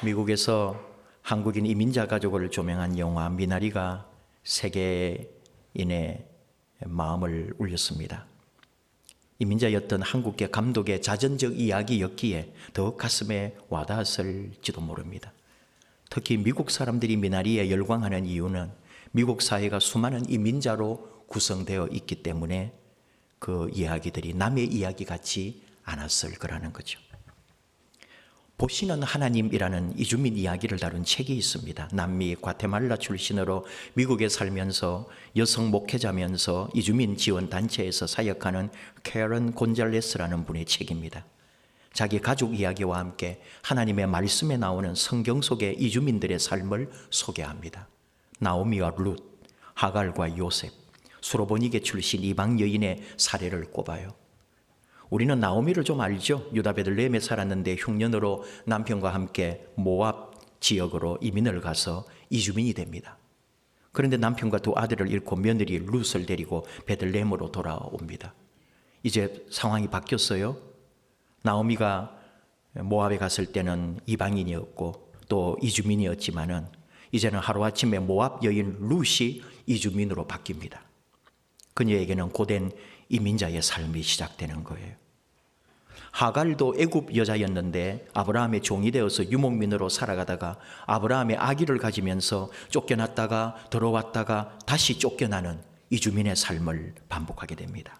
미국에서 한국인 이민자 가족을 조명한 영화 미나리가 세계인의 마음을 울렸습니다. 이민자였던 한국계 감독의 자전적 이야기였기에 더 가슴에 와닿았을지도 모릅니다. 특히 미국 사람들이 미나리에 열광하는 이유는 미국 사회가 수많은 이민자로 구성되어 있기 때문에 그 이야기들이 남의 이야기 같지 않았을 거라는 거죠. 보시는 하나님이라는 이주민 이야기를 다룬 책이 있습니다. 남미 과테말라 출신으로 미국에 살면서 여성 목회자면서 이주민 지원 단체에서 사역하는 캐런 곤잘레스라는 분의 책입니다. 자기 가족 이야기와 함께 하나님의 말씀에 나오는 성경 속의 이주민들의 삶을 소개합니다. 나오미와 룻, 하갈과 요셉, 수로보니게 출신 이방 여인의 사례를 꼽아요. 우리는 나오미를 좀 알죠? 유다 베들레헴에 살았는데 흉년으로 남편과 함께 모압 지역으로 이민을 가서 이주민이 됩니다. 그런데 남편과 두 아들을 잃고 며느리 룻을 데리고 베들레헴으로 돌아옵니다. 이제 상황이 바뀌었어요. 나오미가 모압에 갔을 때는 이방인이었고 또 이주민이었지만은 이제는 하루아침에 모압 여인 룻이 이주민으로 바뀝니다. 그녀에게는 고된 이민자의 삶이 시작되는 거예요. 하갈도 애굽 여자였는데 아브라함의 종이 되어서 유목민으로 살아가다가 아브라함의 아기를 가지면서 쫓겨났다가 들어왔다가 다시 쫓겨나는 이주민의 삶을 반복하게 됩니다.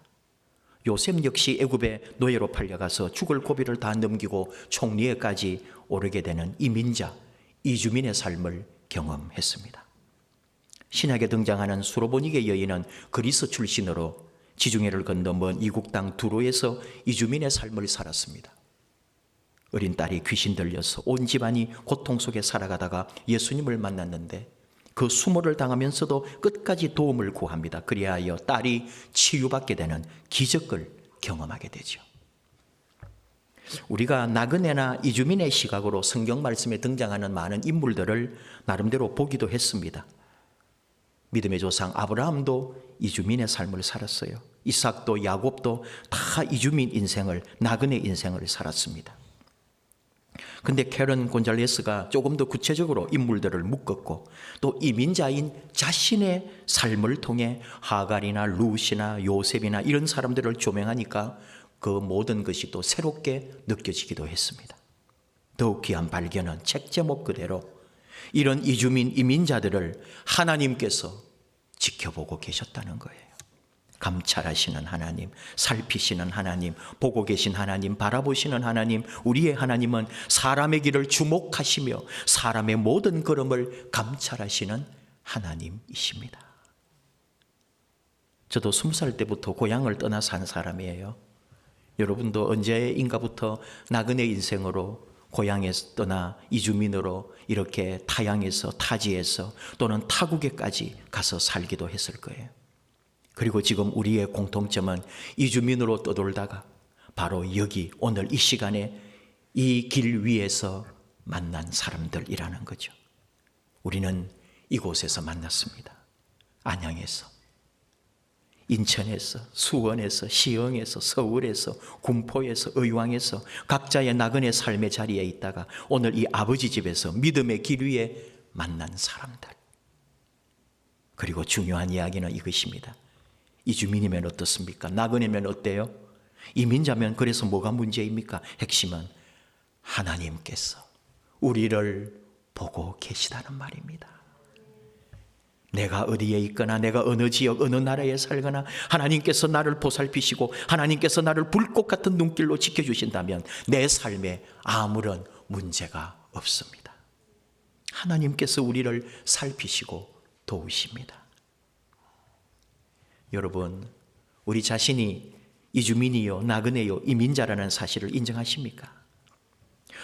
요셉 역시 애굽의 노예로 팔려가서 죽을 고비를 다 넘기고 총리에까지 오르게 되는 이민자, 이주민의 삶을 경험했습니다. 신약에 등장하는 수로보니게 여인은 그리스 출신으로 지중해를 건너 먼 이국 땅 두로에서 이주민의 삶을 살았습니다. 어린 딸이 귀신 들려서 온 집안이 고통 속에 살아가다가 예수님을 만났는데 그 수모를 당하면서도 끝까지 도움을 구합니다. 그리하여 딸이 치유받게 되는 기적을 경험하게 되죠. 우리가 나그네나 이주민의 시각으로 성경 말씀에 등장하는 많은 인물들을 나름대로 보기도 했습니다. 믿음의 조상 아브라함도 이주민의 삶을 살았어요. 이삭도 야곱도 다 이주민 인생을, 나그네 인생을 살았습니다. 근데 캐런 곤잘레스가 조금 더 구체적으로 인물들을 묶었고 또 이민자인 자신의 삶을 통해 하갈이나 룻이나 요셉이나 이런 사람들을 조명하니까 그 모든 것이 또 새롭게 느껴지기도 했습니다. 더욱 귀한 발견은 책 제목 그대로 이런 이주민 이민자들을 하나님께서 지켜보고 계셨다는 거예요. 감찰하시는 하나님, 살피시는 하나님, 보고 계신 하나님, 바라보시는 하나님, 우리의 하나님은 사람의 길을 주목하시며 사람의 모든 걸음을 감찰하시는 하나님이십니다. 저도 20살 때부터 고향을 떠나 산 사람이에요. 여러분도 언제인가부터 나그네 인생으로 고향에서 떠나 이주민으로 이렇게 타향에서 타지에서 또는 타국에까지 가서 살기도 했을 거예요. 그리고 지금 우리의 공통점은 이주민으로 떠돌다가 바로 여기 오늘 이 시간에 이 길 위에서 만난 사람들이라는 거죠. 우리는 이곳에서 만났습니다. 안양에서, 인천에서, 수원에서, 시흥에서, 서울에서, 군포에서, 의왕에서 각자의 나그네 삶의 자리에 있다가 오늘 이 아버지 집에서 믿음의 길 위에 만난 사람들. 그리고 중요한 이야기는 이것입니다. 이주민이면 어떻습니까? 나그네면 어때요? 이민자면 그래서 뭐가 문제입니까? 핵심은 하나님께서 우리를 보고 계시다는 말입니다. 내가 어디에 있거나 내가 어느 지역 어느 나라에 살거나 하나님께서 나를 보살피시고 하나님께서 나를 불꽃 같은 눈길로 지켜주신다면 내 삶에 아무런 문제가 없습니다. 하나님께서 우리를 살피시고 도우십니다. 여러분, 우리 자신이 이주민이요, 나그네요, 이민자라는 사실을 인정하십니까?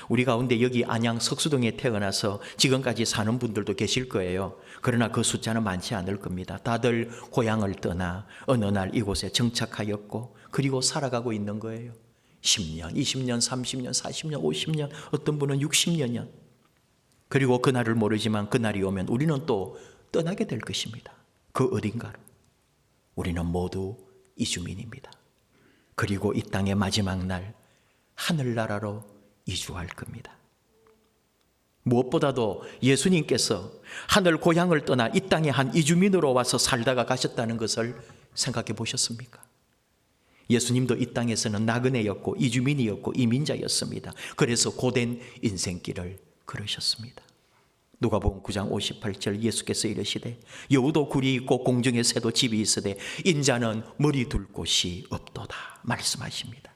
우리 가운데 여기 안양 석수동에 태어나서 지금까지 사는 분들도 계실 거예요. 그러나 그 숫자는 많지 않을 겁니다. 다들 고향을 떠나 어느 날 이곳에 정착하였고 그리고 살아가고 있는 거예요. 10년, 20년, 30년, 40년, 50년, 어떤 분은 60년. 그리고 그날을 모르지만 그날이 오면 우리는 또 떠나게 될 것입니다. 그 어딘가로. 우리는 모두 이주민입니다. 그리고 이 땅의 마지막 날 하늘나라로 이주할 겁니다. 무엇보다도 예수님께서 하늘 고향을 떠나 이 땅에 한 이주민으로 와서 살다가 가셨다는 것을 생각해 보셨습니까? 예수님도 이 땅에서는 나그네였고 이주민이었고 이민자였습니다. 그래서 고된 인생길을 걸으셨습니다. 누가복음 9장 58절 예수께서 이르시되 여우도 굴이 있고 공중에 새도 집이 있으되 인자는 머리 둘 곳이 없도다 말씀하십니다.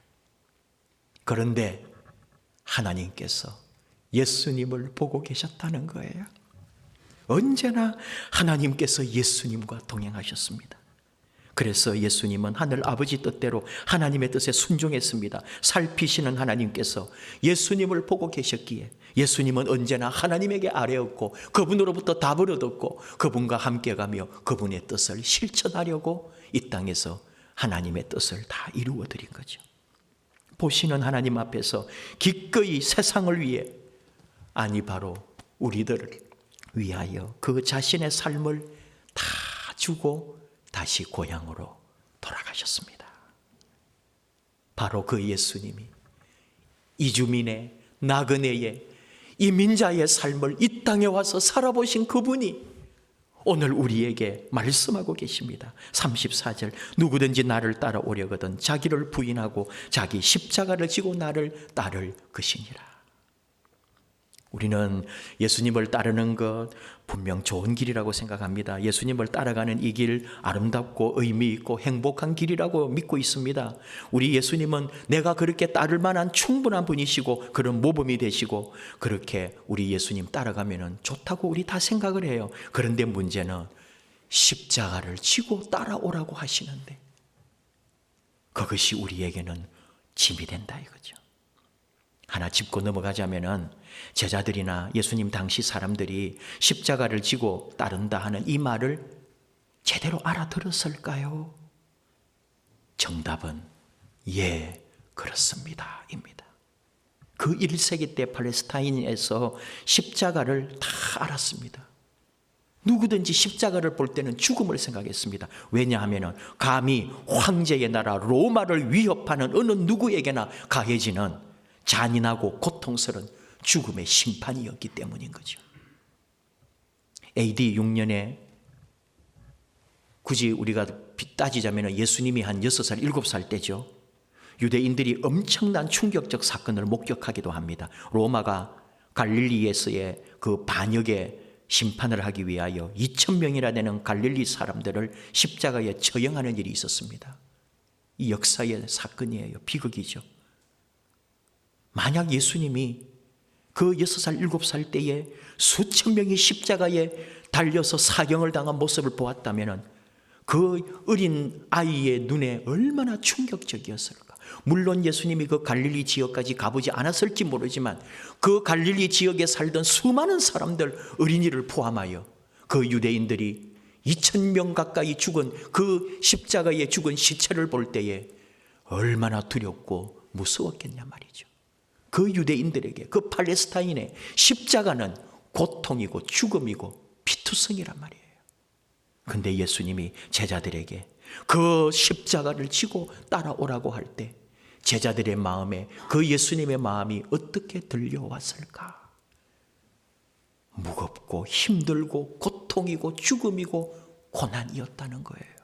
그런데 하나님께서 예수님을 보고 계셨다는 거예요. 언제나 하나님께서 예수님과 동행하셨습니다. 그래서 예수님은 하늘 아버지 뜻대로 하나님의 뜻에 순종했습니다. 살피시는 하나님께서 예수님을 보고 계셨기에 예수님은 언제나 하나님에게 아뢰었고 그분으로부터 답을 얻었고 그분과 함께 가며 그분의 뜻을 실천하려고 이 땅에서 하나님의 뜻을 다 이루어 드린 거죠. 보시는 하나님 앞에서 기꺼이 세상을 위해, 아니 바로 우리들을 위하여 그 자신의 삶을 다 주고 다시 고향으로 돌아가셨습니다. 바로 그 예수님이 이주민의, 나그네의, 이민자의 삶을 이 땅에 와서 살아보신 그분이 오늘 우리에게 말씀하고 계십니다. 34절 누구든지 나를 따라오려거든 자기를 부인하고 자기 십자가를 지고 나를 따를 것이니라. 우리는 예수님을 따르는 것 분명 좋은 길이라고 생각합니다. 예수님을 따라가는 이 길 아름답고 의미 있고 행복한 길이라고 믿고 있습니다. 우리 예수님은 내가 그렇게 따를 만한 충분한 분이시고 그런 모범이 되시고 그렇게 우리 예수님 따라가면 좋다고 우리 다 생각을 해요. 그런데 문제는 십자가를 지고 따라오라고 하시는데 그것이 우리에게는 짐이 된다 이거죠. 하나 짚고 넘어가자면은 제자들이나 예수님 당시 사람들이 십자가를 지고 따른다 하는 이 말을 제대로 알아들었을까요? 정답은 예, 그렇습니다 입니다. 그 1세기 때 팔레스타인에서 십자가를 다 알았습니다. 누구든지 십자가를 볼 때는 죽음을 생각했습니다. 왜냐하면 감히 황제의 나라 로마를 위협하는 어느 누구에게나 가해지는 잔인하고 고통스러운 죽음의 심판이었기 때문인 거죠. AD 6년에 굳이 우리가 따지자면 예수님이 한 6살, 7살 때죠. 유대인들이 엄청난 충격적 사건을 목격하기도 합니다. 로마가 갈릴리에서의 그 반역의 심판을 하기 위하여 2,000명이나 되는 갈릴리 사람들을 십자가에 처형하는 일이 있었습니다. 이 역사의 사건이에요. 비극이죠. 만약 예수님이 그 6살, 7살 때에 수천 명이 십자가에 달려서 사형을 당한 모습을 보았다면 그 어린 아이의 눈에 얼마나 충격적이었을까. 물론 예수님이 그 갈릴리 지역까지 가보지 않았을지 모르지만 그 갈릴리 지역에 살던 수많은 사람들, 어린이를 포함하여 그 유대인들이 2,000명 가까이 죽은 그 십자가에 죽은 시체를 볼 때에 얼마나 두렵고 무서웠겠냐 말이죠. 그 유대인들에게, 그 팔레스타인의 십자가는 고통이고 죽음이고 피투성이란 말이에요. 근데 예수님이 제자들에게 그 십자가를 지고 따라오라고 할 때 제자들의 마음에 그 예수님의 마음이 어떻게 들려왔을까? 무겁고 힘들고 고통이고 죽음이고 고난이었다는 거예요.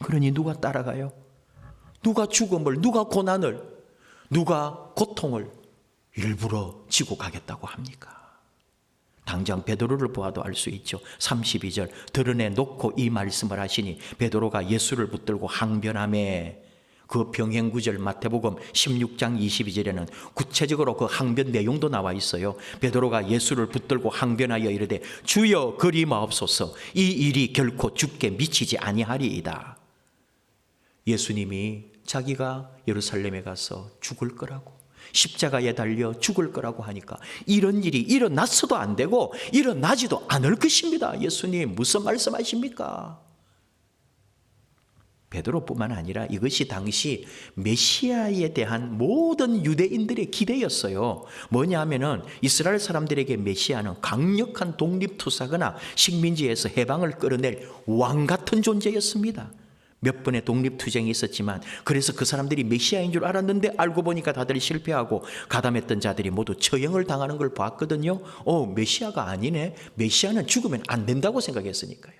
그러니 누가 따라가요? 누가 죽음을, 누가 고난을, 누가 고통을 일부러 지고 가겠다고 합니까? 당장 베드로를 보아도 알 수 있죠. 32절 드러내놓고 이 말씀을 하시니 베드로가 예수를 붙들고 항변하매, 그 병행 구절 마태복음 16장 22절에는 구체적으로 그 항변 내용도 나와 있어요. 베드로가 예수를 붙들고 항변하여 이르되 주여 그리 마옵소서, 이 일이 결코 주께 미치지 아니하리이다. 예수님이 자기가 예루살렘에 가서 죽을 거라고, 십자가에 달려 죽을 거라고 하니까 이런 일이 일어났어도 안 되고 일어나지도 않을 것입니다. 예수님 무슨 말씀하십니까? 베드로뿐만 아니라 이것이 당시 메시아에 대한 모든 유대인들의 기대였어요. 뭐냐 하면은 이스라엘 사람들에게 메시아는 강력한 독립투사거나 식민지에서 해방을 끌어낼 왕 같은 존재였습니다. 몇 번의 독립투쟁이 있었지만 그래서 그 사람들이 메시아인 줄 알았는데 알고 보니까 다들 실패하고 가담했던 자들이 모두 처형을 당하는 걸 봤거든요. 메시아가 아니네. 메시아는 죽으면 안 된다고 생각했으니까요.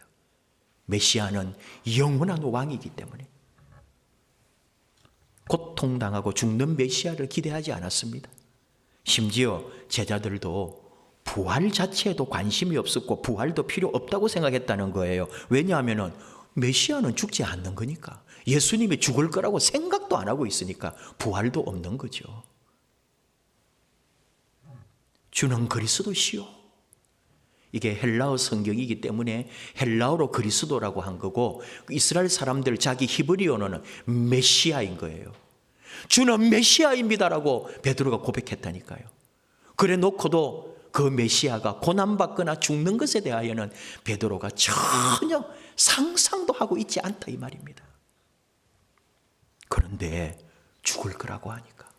메시아는 영원한 왕이기 때문에 고통당하고 죽는 메시아를 기대하지 않았습니다. 심지어 제자들도 부활 자체에도 관심이 없었고 부활도 필요 없다고 생각했다는 거예요. 왜냐하면 메시아는 죽지 않는 거니까. 예수님이 죽을 거라고 생각도 안 하고 있으니까 부활도 없는 거죠. 주는 그리스도시요. 이게 헬라어 성경이기 때문에 헬라어로 그리스도라고 한 거고 이스라엘 사람들 자기 히브리어는 메시아인 거예요. 주는 메시아입니다라고 베드로가 고백했다니까요. 그래 놓고도 그 메시아가 고난받거나 죽는 것에 대하여는 베드로가 전혀 상상도 하고 있지 않다 이 말입니다. 그런데 죽을 거라고 하니까,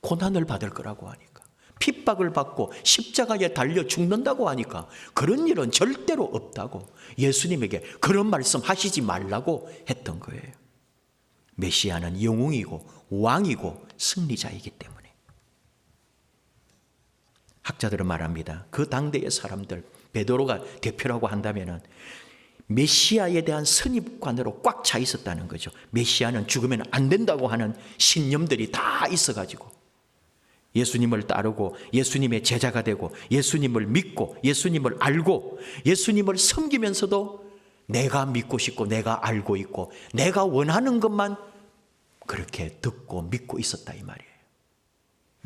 고난을 받을 거라고 하니까, 핍박을 받고 십자가에 달려 죽는다고 하니까 그런 일은 절대로 없다고 예수님에게 그런 말씀 하시지 말라고 했던 거예요. 메시아는 영웅이고 왕이고 승리자이기 때문에. 학자들은 말합니다. 그 당대의 사람들, 베드로가 대표라고 한다면 메시아에 대한 선입관으로 꽉 차 있었다는 거죠. 메시아는 죽으면 안 된다고 하는 신념들이 다 있어가지고 예수님을 따르고 예수님의 제자가 되고 예수님을 믿고 예수님을 알고 예수님을 섬기면서도 내가 믿고 싶고 내가 알고 있고 내가 원하는 것만 그렇게 듣고 믿고 있었다 이 말이에요.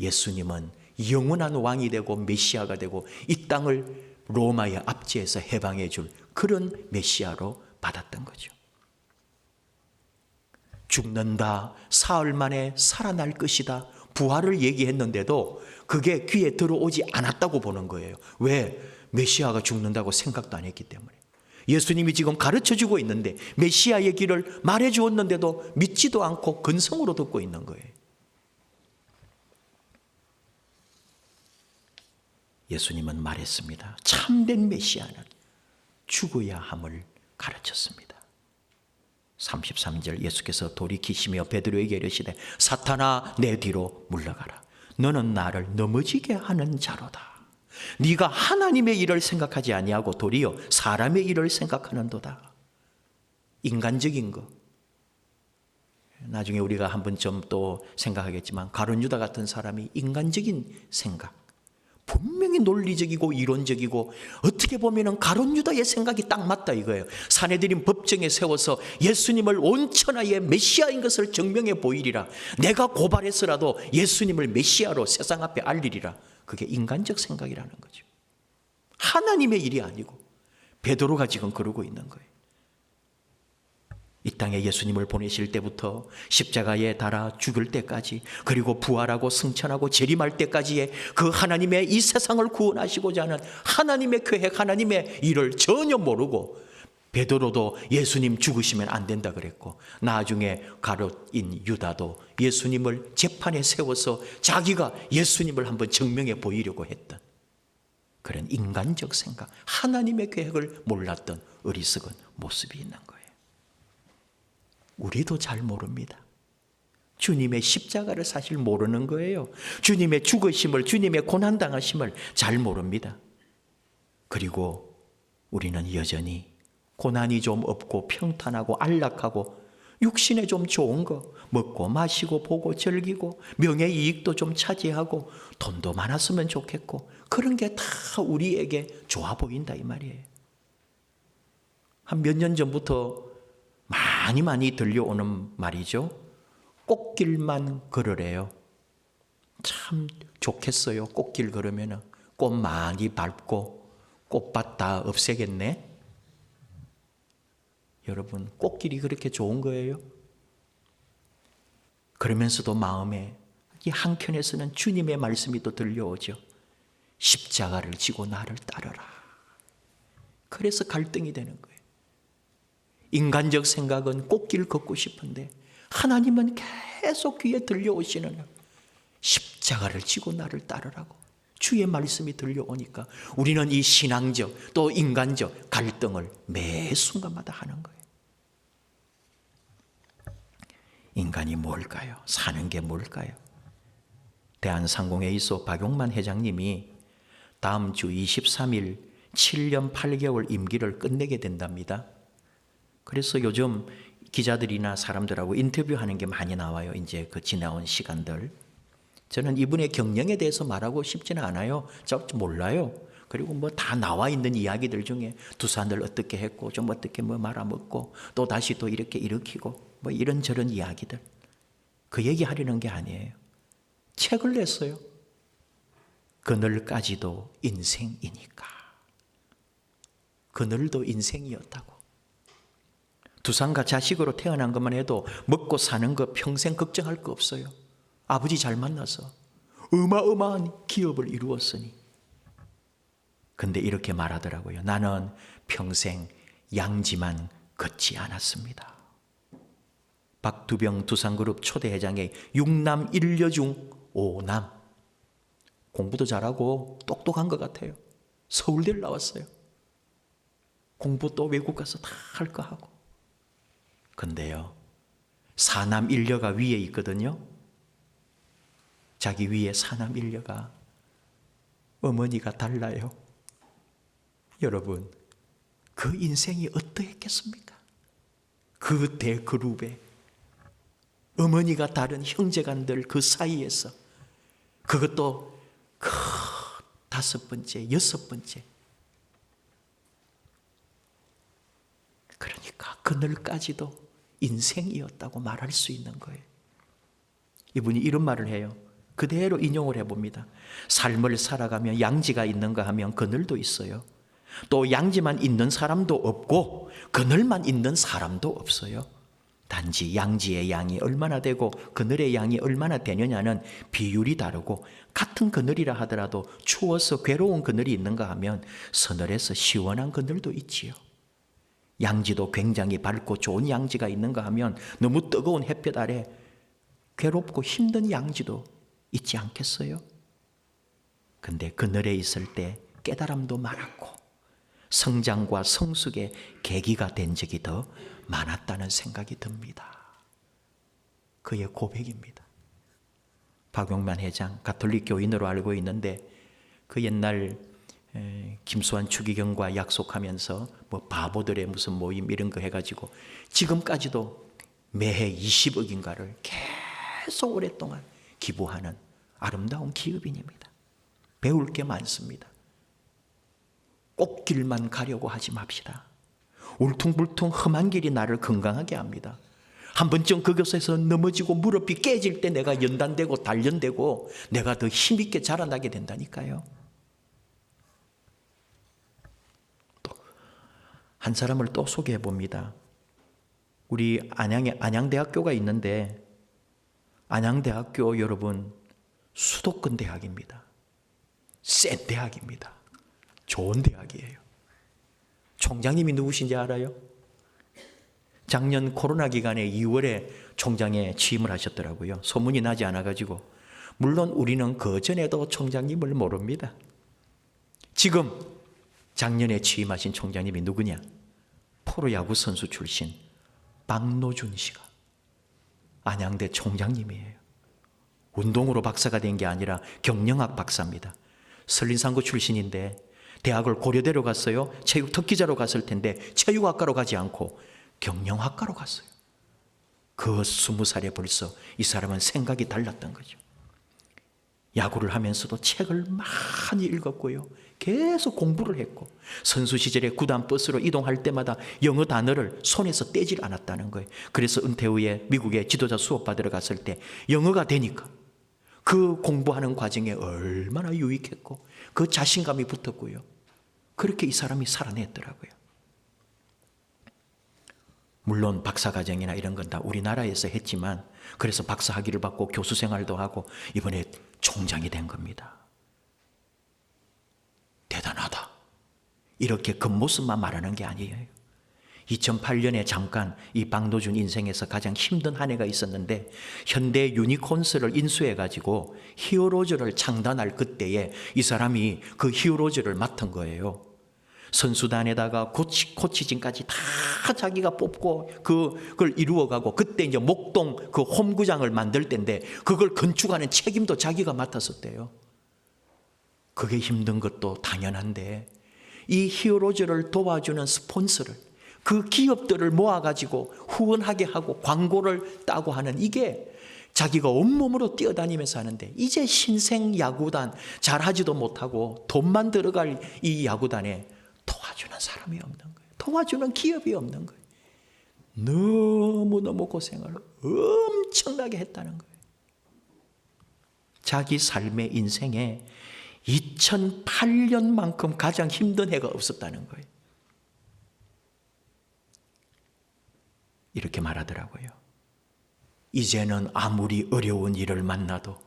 예수님은 영원한 왕이 되고 메시아가 되고 이 땅을 로마의 압제에서 해방해 줄 그런 메시아로 받았던 거죠. 죽는다, 사흘 만에 살아날 것이다, 부활을 얘기했는데도 그게 귀에 들어오지 않았다고 보는 거예요. 왜? 메시아가 죽는다고 생각도 안 했기 때문에. 예수님이 지금 가르쳐주고 있는데 메시아의 길을 말해주었는데도 믿지도 않고 근성으로 듣고 있는 거예요. 예수님은 말했습니다. 참된 메시아는 죽어야 함을 가르쳤습니다. 33절 예수께서 돌이키시며 베드로에게 이르시되 사탄아 내 뒤로 물러가라. 너는 나를 넘어지게 하는 자로다. 네가 하나님의 일을 생각하지 아니하고 도리어 사람의 일을 생각하는도다. 인간적인 거. 나중에 우리가 한 번쯤 또 생각하겠지만 가룟 유다 같은 사람이 인간적인 생각, 분명히 논리적이고 이론적이고 어떻게 보면 가룟 유다의 생각이 딱 맞다 이거예요. 산헤드린 법정에 세워서 예수님을 온 천하의 메시아인 것을 증명해 보이리라. 내가 고발해서라도 예수님을 메시아로 세상 앞에 알리리라. 그게 인간적 생각이라는 거죠. 하나님의 일이 아니고 베드로가 지금 그러고 있는 거예요. 이 땅에 예수님을 보내실 때부터 십자가에 달아 죽을 때까지 그리고 부활하고 승천하고 재림할 때까지의 그 하나님의 이 세상을 구원하시고자 하는 하나님의 계획, 하나님의 일을 전혀 모르고 베드로도 예수님 죽으시면 안 된다 그랬고 나중에 가룟인 유다도 예수님을 재판에 세워서 자기가 예수님을 한번 증명해 보이려고 했던 그런 인간적 생각, 하나님의 계획을 몰랐던 어리석은 모습이 있는 거예요. 우리도 잘 모릅니다. 주님의 십자가를 사실 모르는 거예요. 주님의 죽으심을, 주님의 고난당하심을 잘 모릅니다. 그리고 우리는 여전히 고난이 좀 없고 평탄하고 안락하고 육신에 좀 좋은 거 먹고 마시고 보고 즐기고 명예이익도 좀 차지하고 돈도 많았으면 좋겠고 그런 게 다 우리에게 좋아 보인다 이 말이에요. 한 몇 년 전부터 많이 들려오는 말이죠. 꽃길만 걸으래요. 참 좋겠어요. 꽃길 걸으면 꽃 많이 밟고 꽃밭 다 없애겠네. 여러분 꽃길이 그렇게 좋은 거예요? 그러면서도 마음에 이 한켠에서는 주님의 말씀이 또 들려오죠. 십자가를 지고 나를 따르라. 그래서 갈등이 되는 거예요. 인간적 생각은 꽃길 걷고 싶은데 하나님은 계속 귀에 들려오시는 십자가를 지고 나를 따르라고 주의 말씀이 들려오니까 우리는 이 신앙적 또 인간적 갈등을 매 순간마다 하는 거예요. 인간이 뭘까요? 사는 게 뭘까요? 대한상공회의소 박용만 회장님이 다음 주 23일 7년 8개월 임기를 끝내게 된답니다. 그래서 요즘 기자들이나 사람들하고 인터뷰하는 게 많이 나와요. 이제 그 지나온 시간들. 저는 이분의 경영에 대해서 말하고 싶지는 않아요. 저 몰라요. 그리고 뭐 다 나와 있는 이야기들 중에 두산을 어떻게 했고 좀 어떻게 뭐 말아먹고 또 다시 또 이렇게 일으키고 뭐 이런저런 이야기들. 그 얘기 하려는 게 아니에요. 책을 냈어요. 그늘까지도 인생이니까. 그늘도 인생이었다고. 두산과 자식으로 태어난 것만 해도 먹고 사는 거 평생 걱정할 거 없어요. 아버지 잘 만나서 어마어마한 기업을 이루었으니. 근데 이렇게 말하더라고요. 나는 평생 양지만 걷지 않았습니다. 박두병 두산그룹 초대회장의 6남 1녀 중 5남. 공부도 잘하고 똑똑한 것 같아요. 서울대를 나왔어요. 공부 또 외국 가서 다 할 거 하고. 근데요, 4남 1녀가 위에 있거든요. 자기 위에 4남 1녀가 어머니가 달라요. 여러분, 그 인생이 어떠했겠습니까? 그 대그룹에 어머니가 다른 형제간들 그 사이에서 그것도 그 5번째, 6번째. 그러니까 그늘까지도 인생이었다고 말할 수 있는 거예요. 이분이 이런 말을 해요. 그대로 인용을 해봅니다. 삶을 살아가면 양지가 있는가 하면 그늘도 있어요. 또 양지만 있는 사람도 없고 그늘만 있는 사람도 없어요. 단지 양지의 양이 얼마나 되고 그늘의 양이 얼마나 되느냐는 비율이 다르고, 같은 그늘이라 하더라도 추워서 괴로운 그늘이 있는가 하면 서늘해서 시원한 그늘도 있지요. 양지도 굉장히 밝고 좋은 양지가 있는가 하면 너무 뜨거운 햇볕 아래 괴롭고 힘든 양지도 있지 않겠어요? 근데 그늘에 있을 때 깨달음도 많았고 성장과 성숙의 계기가 된 적이 더 많았다는 생각이 듭니다. 그의 고백입니다. 박용만 회장, 가톨릭 교인으로 알고 있는데 그 옛날 김수환 추기경과 약속하면서 뭐 바보들의 무슨 모임 이런 거 해가지고 지금까지도 매해 20억인가를 계속 오랫동안 기부하는 아름다운 기업인입니다. 배울 게 많습니다. 꽃길만 가려고 하지 맙시다. 울퉁불퉁 험한 길이 나를 건강하게 합니다. 한 번쯤 그곳에서 넘어지고 무릎이 깨질 때 내가 연단되고 단련되고 내가 더 힘있게 자라나게 된다니까요. 또 한 사람을 또 소개해 봅니다. 우리 안양에 안양대학교가 있는데 안양대학교 여러분 수도권 대학입니다. 센 대학입니다. 좋은 대학이에요. 총장님이 누구신지 알아요? 작년 코로나 기간에 2월에 총장에 취임을 하셨더라고요. 소문이 나지 않아가지고. 물론 우리는 그 전에도 총장님을 모릅니다. 지금 작년에 취임하신 총장님이 누구냐? 프로야구 선수 출신 박노준 씨가 안양대 총장님이에요. 운동으로 박사가 된 게 아니라 경영학 박사입니다. 설린산고 출신인데 대학을 고려대로 갔어요. 체육 특기자로 갔을 텐데 체육학과로 가지 않고 경영학과로 갔어요. 그 20살에 벌써 이 사람은 생각이 달랐던 거죠. 야구를 하면서도 책을 많이 읽었고요. 계속 공부를 했고 선수 시절에 구단 버스로 이동할 때마다 영어 단어를 손에서 떼질 않았다는 거예요. 그래서 은퇴 후에 미국에 지도자 수업 받으러 갔을 때 영어가 되니까 그 공부하는 과정에 얼마나 유익했고 그 자신감이 붙었고요. 그렇게 이 사람이 살아냈더라고요. 물론 박사과정이나 이런 건 다 우리나라에서 했지만 그래서 박사 학위를 받고 교수 생활도 하고 이번에 총장이 된 겁니다. 대단하다. 이렇게 겉모습만 말하는 게 아니에요. 2008년에 잠깐 이 박노준 인생에서 가장 힘든 한 해가 있었는데 현대 유니콘스를 인수해가지고 히어로즈를 창단할 그때에 이 사람이 그 히어로즈를 맡은 거예요. 선수단에다가 코치진까지 다 자기가 뽑고 그걸 이루어가고, 그때 이제 목동 그 홈구장을 만들 때인데 그걸 건축하는 책임도 자기가 맡았었대요. 그게 힘든 것도 당연한데, 이 히어로즈를 도와주는 스폰서를, 그 기업들을 모아가지고 후원하게 하고 광고를 따고 하는, 이게 자기가 온몸으로 뛰어다니면서 하는데, 이제 신생 야구단 잘하지도 못하고 돈만 들어갈 이 야구단에 도와주는 사람이 없는 거예요. 도와주는 기업이 없는 거예요. 너무너무 고생을 엄청나게 했다는 거예요. 자기 삶의 인생에 2008년만큼 가장 힘든 해가 없었다는 거예요. 이렇게 말하더라고요. 이제는 아무리 어려운 일을 만나도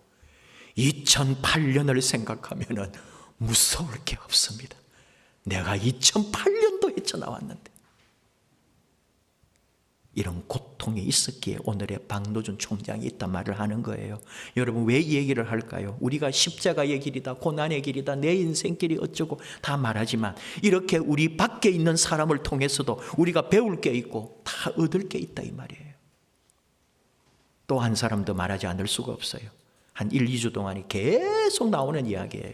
2008년을 생각하면 무서울 게 없습니다. 내가 2008년도 헤쳐나왔는데. 이런 고통이 있었기에 오늘의 박노준 총장이 있단 말을 하는 거예요. 여러분, 왜 이 얘기를 할까요? 우리가 십자가의 길이다, 고난의 길이다, 내 인생길이 어쩌고 다 말하지만, 이렇게 우리 밖에 있는 사람을 통해서도 우리가 배울 게 있고 다 얻을 게 있다 이 말이에요. 또 한 사람도 말하지 않을 수가 없어요. 한 1, 2주 동안이 계속 나오는 이야기예요.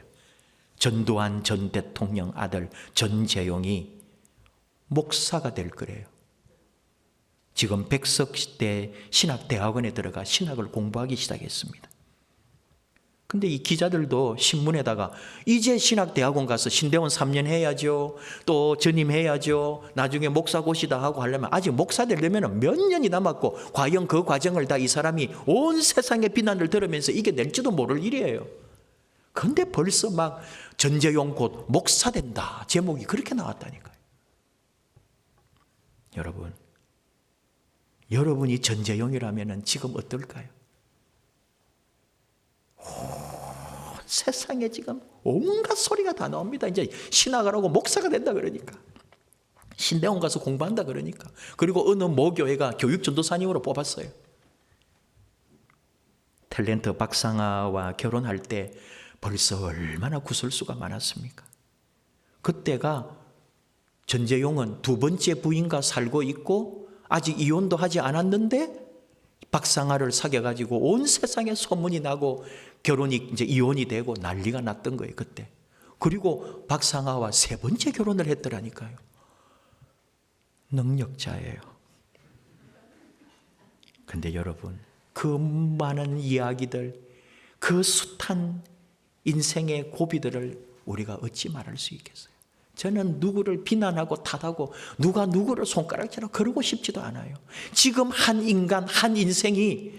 전두환 전 대통령 아들 전재용이 목사가 될 거래요. 지금 백석대 신학대학원에 들어가 신학을 공부하기 시작했습니다. 근데 이 기자들도 신문에다가 이제 신학대학원 가서 신대원 3년 해야죠, 또 전임해야죠, 나중에 목사고시다 하고 하려면 아직 목사 되려면 몇 년이 남았고, 과연 그 과정을 다 이 사람이 온 세상의 비난을 들으면서 이겨낼지도 모를 일이에요. 근데 벌써 막 전재용 곧 목사 된다 제목이 그렇게 나왔다니까요. 여러분이 전재용이라면 지금 어떨까요? 세상에 지금 온갖 소리가 다 나옵니다. 이제 신학을 하고 목사가 된다 그러니까, 신대원 가서 공부한다 그러니까, 그리고 어느 모교회가 교육전도사님으로 뽑았어요. 탤런트 박상아와 결혼할 때 벌써 얼마나 구설수가 많았습니까? 그때가 전재용은 두 번째 부인과 살고 있고 아직 이혼도 하지 않았는데 박상아를 사귀어가지고 온 세상에 소문이 나고 결혼이 이제 이혼이 되고 난리가 났던 거예요, 그때. 그리고 박상아와 세 번째 결혼을 했더라니까요. 능력자예요. 근데 여러분, 그 많은 이야기들, 그 숱한 인생의 고비들을 우리가 어찌 말할 수 있겠어요? 저는 누구를 비난하고 탓하고 누가 누구를 손가락질하고 그러고 싶지도 않아요. 지금 한 인간, 한 인생이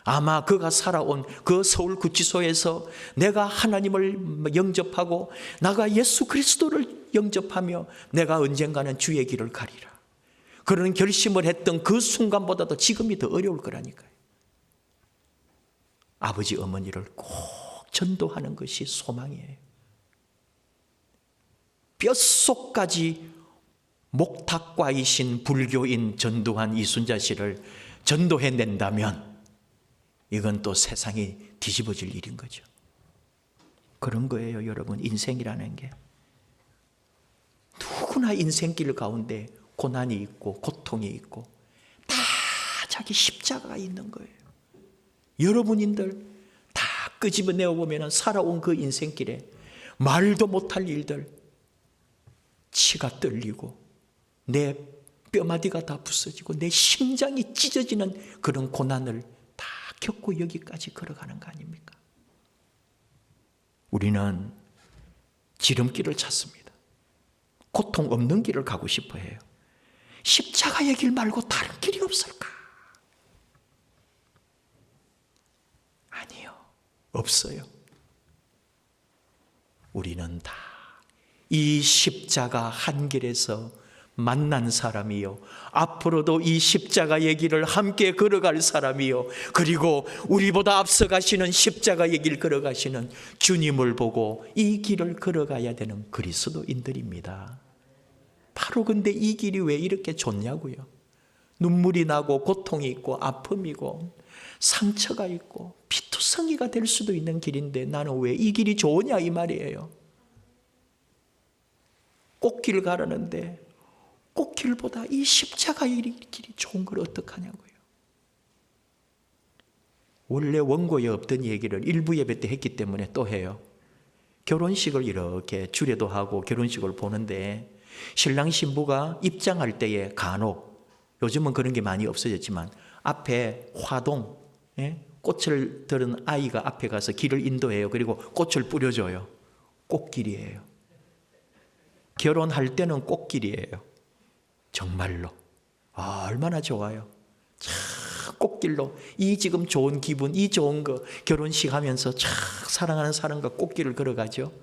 아마 그가 살아온 그 서울구치소에서 내가 하나님을 영접하고 나가 예수 그리스도를 영접하며 내가 언젠가는 주의 길을 가리라, 그런 결심을 했던 그 순간보다도 지금이 더 어려울 거라니까요. 아버지 어머니를 꼭 전도하는 것이 소망이에요. 뼛속까지 목탁과이신 불교인 전두환 이순자 씨를 전도해낸다면 이건 또 세상이 뒤집어질 일인 거죠. 그런 거예요, 여러분. 인생이라는 게 누구나 인생길 가운데 고난이 있고 고통이 있고 다 자기 십자가가 있는 거예요. 여러분인들 다 끄집어내어 보면 살아온 그 인생길에 말도 못할 일들, 치가 떨리고 내 뼈마디가 다 부서지고 내 심장이 찢어지는 그런 고난을 다 겪고 여기까지 걸어가는 거 아닙니까? 우리는 지름길을 찾습니다. 고통 없는 길을 가고 싶어 해요. 십자가의 길 말고 다른 길이 없을까? 아니요, 없어요. 우리는 다 이 십자가 한 길에서 만난 사람이요, 앞으로도 이 십자가의 길을 함께 걸어갈 사람이요, 그리고 우리보다 앞서가시는 십자가의 길 걸어가시는 주님을 보고 이 길을 걸어가야 되는 그리스도인들입니다. 바로 근데 이 길이 왜 이렇게 좋냐고요. 눈물이 나고 고통이 있고 아픔이고 상처가 있고 피투성이가 될 수도 있는 길인데 나는 왜 이 길이 좋으냐 이 말이에요. 꽃길 가라는데 꽃길보다 이 십자가의 길이 좋은 걸 어떡하냐고요. 원래 원고에 없던 얘기를 일부 예배 때 했기 때문에 또 해요. 결혼식을 이렇게 주례도 하고 결혼식을 보는데 신랑 신부가 입장할 때에 간혹, 요즘은 그런 게 많이 없어졌지만 앞에 화동, 꽃을 들은 아이가 앞에 가서 길을 인도해요. 그리고 꽃을 뿌려줘요. 꽃길이에요. 결혼할 때는 꽃길이에요. 정말로. 얼마나 좋아요. 참 꽃길로 이 지금 좋은 기분, 이 좋은 거 결혼식 하면서 참 사랑하는 사람과 꽃길을 걸어가죠.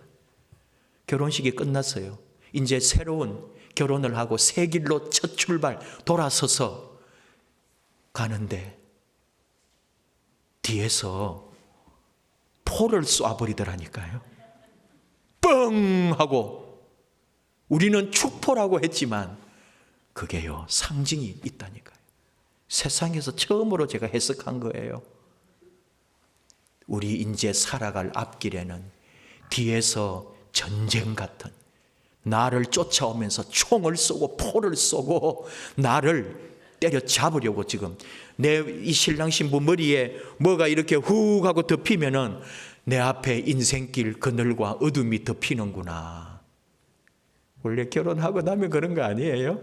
결혼식이 끝났어요. 이제 새로운 결혼을 하고 새 길로 첫 출발 돌아서서 가는데 뒤에서 포를 쏘아버리더라니까요. 뻥 하고 우리는 축포라고 했지만 그게요 상징이 있다니까요. 세상에서 처음으로 제가 해석한 거예요. 우리 이제 살아갈 앞길에는 뒤에서 전쟁 같은 나를 쫓아오면서 총을 쏘고 포를 쏘고 나를 때려잡으려고 지금 내 이 신랑 신부 머리에 뭐가 이렇게 훅 하고 덮이면은 내 앞에 인생길 그늘과 어둠이 덮이는구나. 원래 결혼하고 나면 그런 거 아니에요?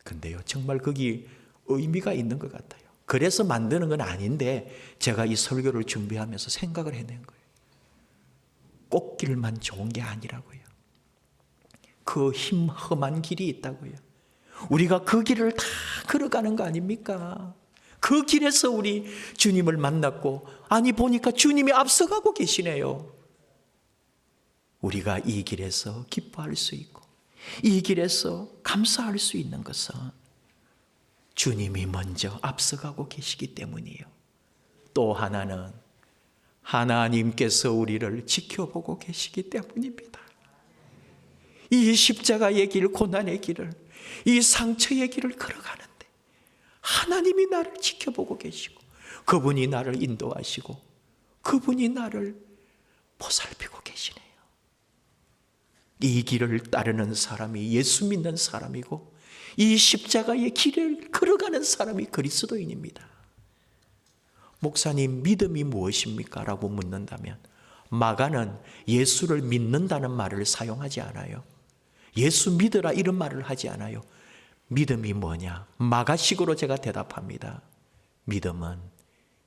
근데요 정말 거기 의미가 있는 것 같아요. 그래서 만드는 건 아닌데 제가 이 설교를 준비하면서 생각을 해낸 거예요. 꽃길만 좋은 게 아니라고요. 그 험한 길이 있다고요. 우리가 그 길을 다 걸어가는 거 아닙니까? 그 길에서 우리 주님을 만났고 아니 보니까 주님이 앞서가고 계시네요. 우리가 이 길에서 기뻐할 수 있고 이 길에서 감사할 수 있는 것은 주님이 먼저 앞서가고 계시기 때문이에요. 또 하나는 하나님께서 우리를 지켜보고 계시기 때문입니다. 이 십자가의 길, 고난의 길을, 이 상처의 길을 걸어가는데 하나님이 나를 지켜보고 계시고 그분이 나를 인도하시고 그분이 나를 보살피고 계시네요. 이 길을 따르는 사람이 예수 믿는 사람이고 이 십자가의 길을 걸어가는 사람이 그리스도인입니다. 목사님, 믿음이 무엇입니까? 라고 묻는다면 마가는 예수를 믿는다는 말을 사용하지 않아요. 예수 믿으라 이런 말을 하지 않아요. 믿음이 뭐냐? 마가식으로 제가 대답합니다. 믿음은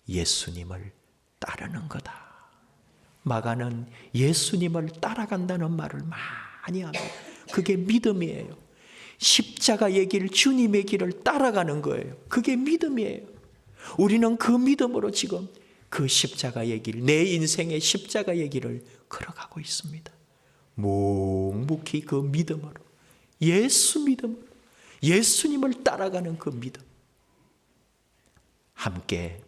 예수님을 따르는 거다. 마가는 예수님을 따라간다는 말을 많이 합니다. 그게 믿음이에요. 십자가의 길, 주님의 길을 따라가는 거예요. 그게 믿음이에요. 우리는 그 믿음으로 지금 그 십자가의 길, 내 인생의 십자가의 길을 걸어가고 있습니다. 묵묵히 그 믿음으로, 예수 믿음으로, 예수님을 따라가는 그 믿음. 함께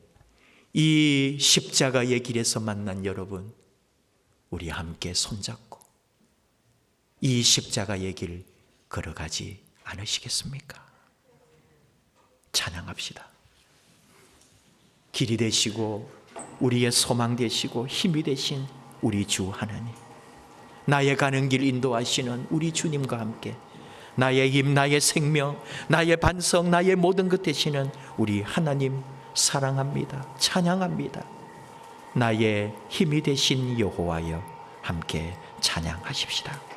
이 십자가의 길에서 만난 여러분, 우리 함께 손잡고 이 십자가의 길 걸어가지 않으시겠습니까? 찬양합시다. 길이 되시고 우리의 소망 되시고 힘이 되신 우리 주 하나님, 나의 가는 길 인도하시는 우리 주님과 함께 나의 힘, 나의 생명, 나의 반석, 나의 모든 것 되시는 우리 하나님 사랑합니다. 찬양합니다. 나의 힘이 되신 여호와여, 함께 찬양하십시다.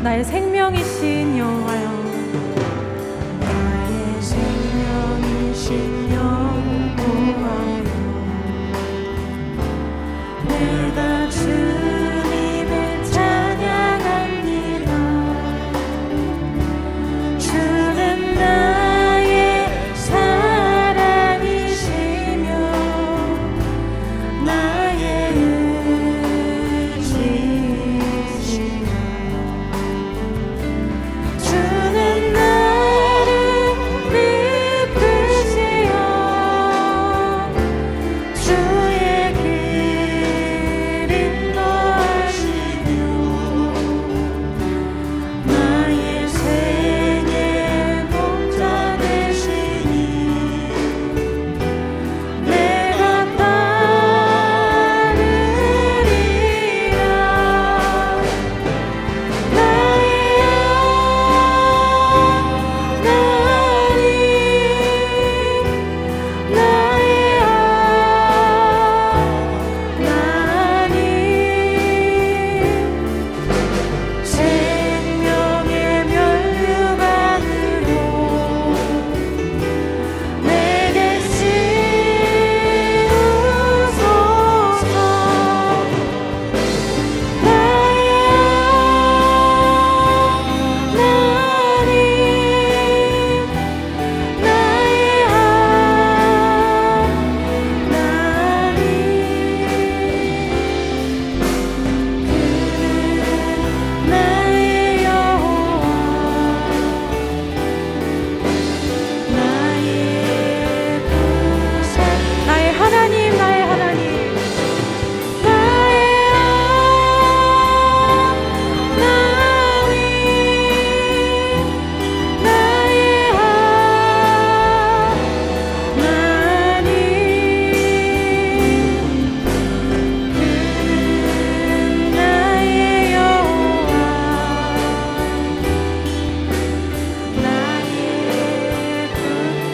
나의 생명이신 여호와여, 나의 생명이신 여호와여, 내가 주님을 찬양합니다. 주는 나의 사랑이시며 나의 의지시며, 주는 나를 이끄시어 주의 길 인도하시며 나의 생의 목자 되시니 내가 따르리라. 나의 생명의 면류관으로 내게 씌우소서. 나의 하나님, 나의 하나님,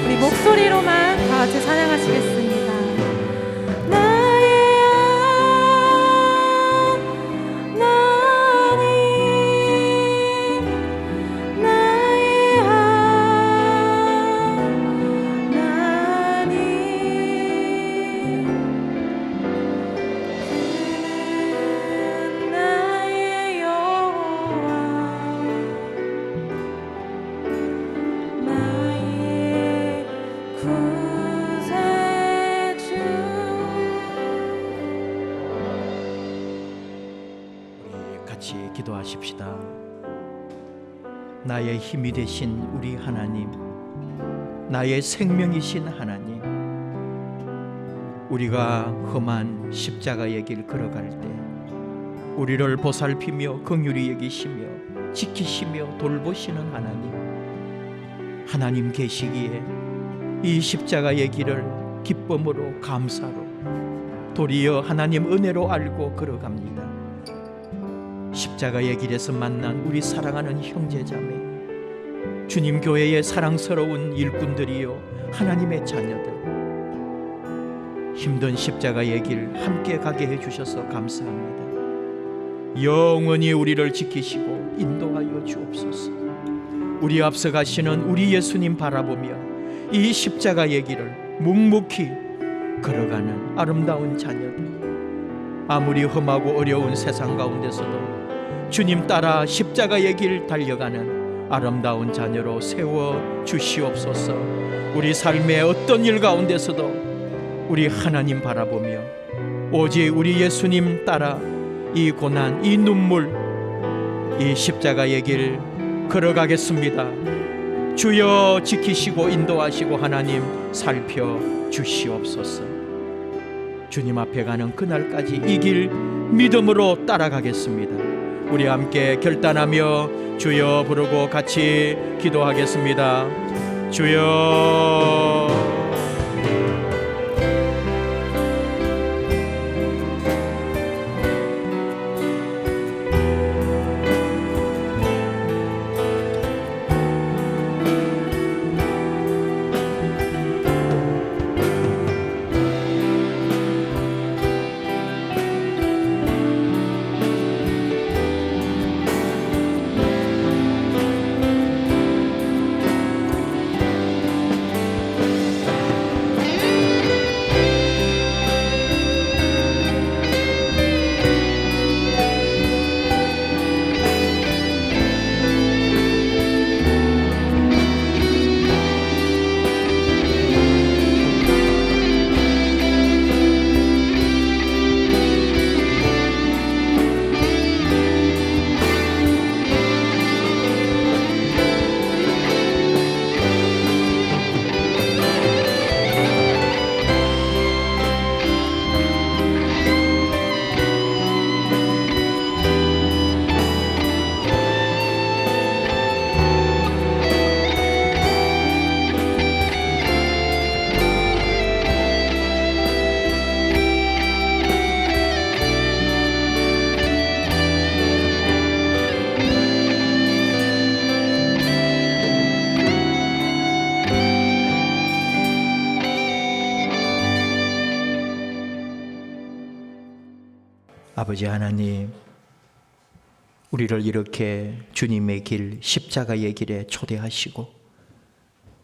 우리 목소리로만 다 같이 찬양하시겠습니다. 나의 하나님, 나의 하나님, 나의 여호와, 나의 구세주. 우리 같이 기도하십시다. 나의 힘이 되신 우리 하나님, 나의 생명이신 하나님, 우리가 험한 십자가의 길 걸어갈 때 우리를 보살피며 긍휼히 여기시며 지키시며 돌보시는 하나님, 하나님 계시기에 이 십자가의 길을 기쁨으로 감사로 도리어 하나님 은혜로 알고 걸어갑니다. 십자가의 길에서 만난 우리 사랑하는 형제자매, 주님 교회의 사랑스러운 일꾼들이요 하나님의 자녀들, 힘든 십자가의 길 함께 가게 해주셔서 감사합니다. 영원히 우리를 지키시고 인도하여 주옵소서. 우리 앞서 가시는 우리 예수님 바라보며 이 십자가의 길을 묵묵히 걸어가는 아름다운 자녀들, 아무리 험하고 어려운 세상 가운데서도 주님 따라 십자가의 길 달려가는 아름다운 자녀로 세워 주시옵소서. 우리 삶의 어떤 일 가운데서도 우리 하나님 바라보며 오직 우리 예수님 따라 이 고난, 이 눈물, 이 십자가의 길 걸어가겠습니다. 주여 지키시고 인도하시고 하나님 살펴 주시옵소서. 주님 앞에 가는 그날까지 이 길 믿음으로 따라가겠습니다. 우리 함께 결단하며 주여 부르고 같이 기도하겠습니다. 주여. 아버지 하나님, 우리를 이렇게 주님의 길, 십자가의 길에 초대하시고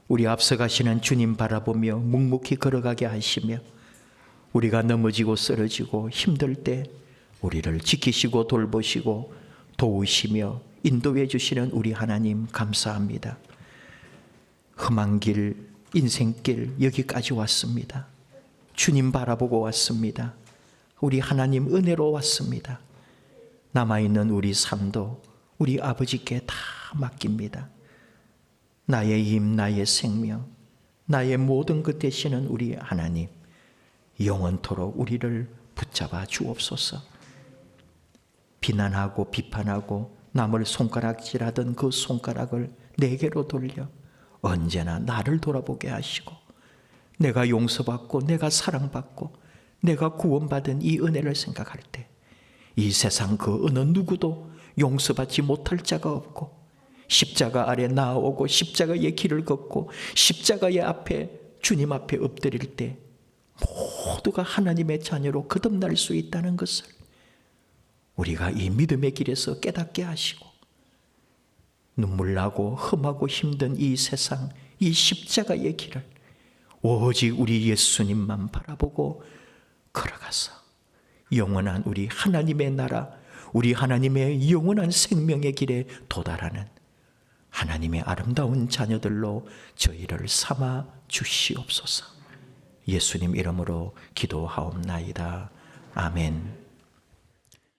우리 앞서가시는 주님 바라보며 묵묵히 걸어가게 하시며 우리가 넘어지고 쓰러지고 힘들 때 우리를 지키시고 돌보시고 도우시며 인도해 주시는 우리 하나님 감사합니다. 험한 길, 인생길 여기까지 왔습니다. 주님 바라보고 왔습니다. 우리 하나님 은혜로 왔습니다. 남아있는 우리 삶도 우리 아버지께 다 맡깁니다. 나의 힘, 나의 생명, 나의 모든 것 되시는 우리 하나님, 영원토록 우리를 붙잡아 주옵소서. 비난하고 비판하고 남을 손가락질하던 그 손가락을 내게로 돌려 언제나 나를 돌아보게 하시고 내가 용서받고 내가 사랑받고 내가 구원받은 이 은혜를 생각할 때 이 세상 그 어느 누구도 용서받지 못할 자가 없고 십자가 아래 나아오고 십자가의 길을 걷고 십자가의 앞에 주님 앞에 엎드릴 때 모두가 하나님의 자녀로 거듭날 수 있다는 것을 우리가 이 믿음의 길에서 깨닫게 하시고 눈물 나고 험하고 힘든 이 세상, 이 십자가의 길을 오직 우리 예수님만 바라보고 걸어가서 영원한 우리 하나님의 나라, 우리 하나님의 영원한 생명의 길에 도달하는 하나님의 아름다운 자녀들로 저희를 삼아 주시옵소서. 예수님 이름으로 기도하옵나이다. 아멘.